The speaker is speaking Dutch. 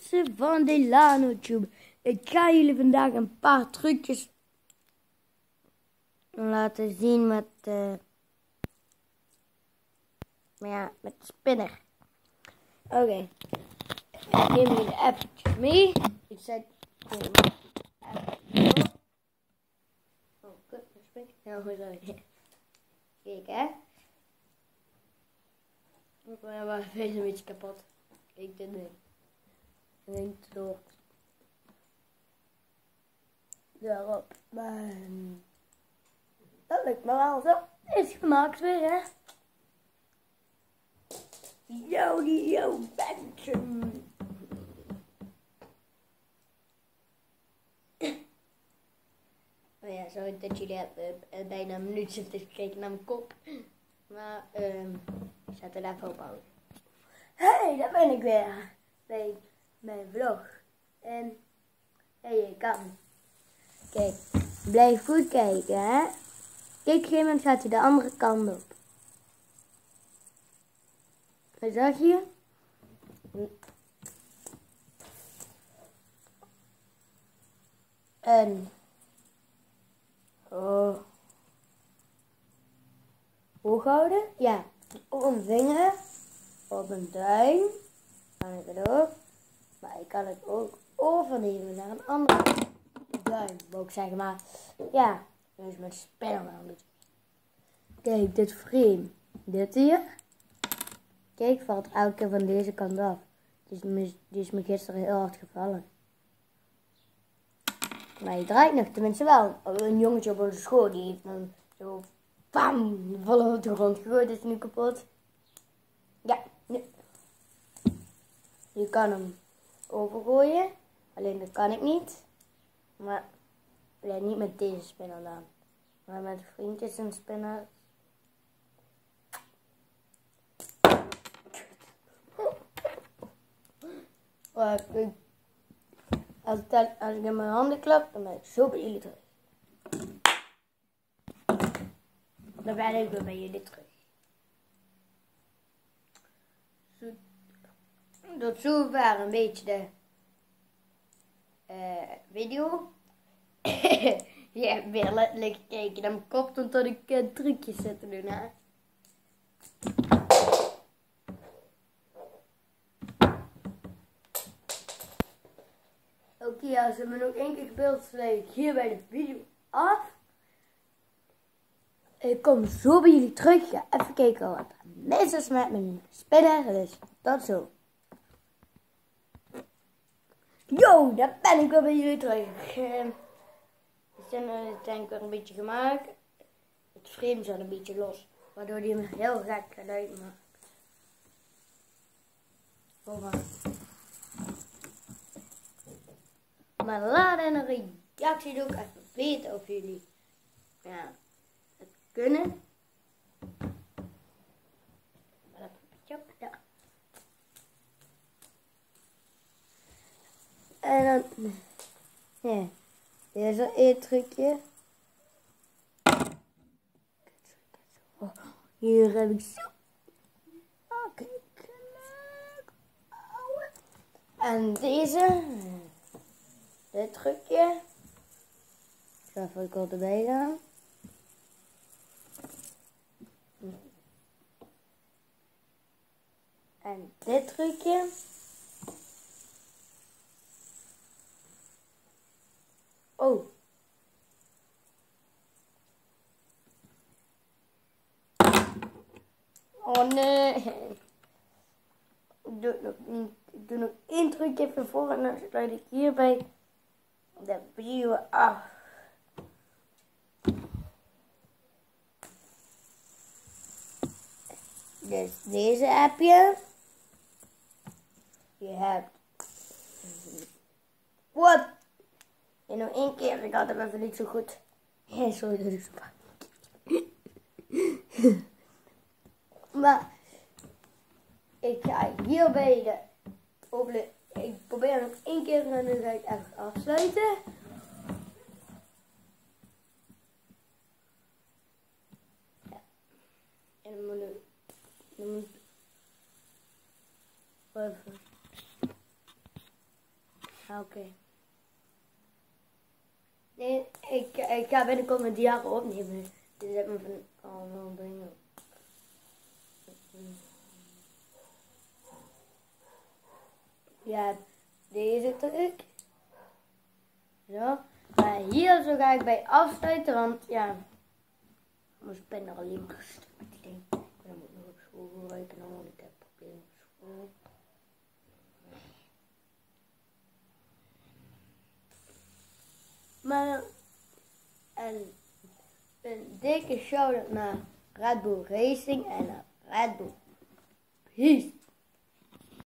mensen van DelanoTube. Ik ga jullie vandaag een paar trucjes laten zien met met de spinner. Oké. Ik neem jullie eventjes mee. Ik zet even. Oh, kut, dat spik. Nou goed zo. Kijk hè. Ik ben maar even een beetje kapot. Kijk dit ding. En denk door. Daarop. Dat lukt me wel zo. Is gemaakt weer hè. Yo mensen. Oh ja, sorry dat jullie hebben bijna een minuut zitten gekeken naar mijn kop. Maar ik zet het even ophouden. Hey, daar ben ik weer. Bij mijn vlog. En je kan. Kijk, blijf goed kijken hè. Kijk, op een gegeven moment gaat hij de andere kant op. Wat zag je? En hoog houden? Ja, op een vinger, op een duim, kan ik het ook. Maar ik kan het ook overnemen naar een andere duim, wil ik zeggen. Maar ja, dus met spinner wel een beetje. Kijk, dit frame, dit hier. Kijk, valt elke keer van deze kant af. Die is me gisteren heel hard gevallen. Maar je draait nog, tenminste wel. Een jongetje op onze school, die heeft dan zo, bam, volle op de grond gegooid, is nu kapot. Ja, nu. Je kan hem overgooien, alleen dat kan ik niet. Maar, ja, niet met deze spinner dan. Maar met vriendjes en spinner. Als ik in mijn handen klap, dan ben ik zo bij jullie terug. Dan ben ik weer bij jullie terug. Tot zover een beetje de video. Je hebt weer letterlijk gekeken naar mijn kop totdat ik trucjes zit te doen hè. Oké, als je me nog één keer gebeeld, sluit ik hier bij de video af. Ik kom zo bij jullie terug. Ja, even kijken wat er mis is met mijn spinner. Dus tot zo. Yo, daar ben ik weer bij jullie terug. De spinner is denk ik weer een beetje gemaakt. Het frame zat een beetje los, waardoor die hem heel gek geluid maakt. Maar laat in een reactie ook even weten of jullie het kunnen. Ja. En dan, ja, dit is al één trucje. Oh, hier heb ik zo. Oké, en deze. Dit trucje. Ik ga even kort erbij gaan. En dit trucje. Oh. Oh nee. Ik doe nog één trucje even voor en dan sluit ik hierbij de video af. Dus deze heb je. Je hebt. Wat? En nog één keer, ik had hem even niet zo goed. Ja, sorry dat ik zo vaak. Maar ik ga hierbij ik probeer nog één keer en dan ga ik even afsluiten. Ja. En dan moet ik even Oké. Nee, ik ga binnenkort mijn diarre opnemen. Dus heb me van allemaal dingen. Ja, deze truc. Zo. Maar hier zo ga ik bij afsluiten, want ja, ik ben er alleen maar stuk met die ding. Dan moet ik nog op school gebruiken, want ik heb problemen op school. Maar, en een dikke shout-out naar Red Bull Racing en naar Red Bull Peace.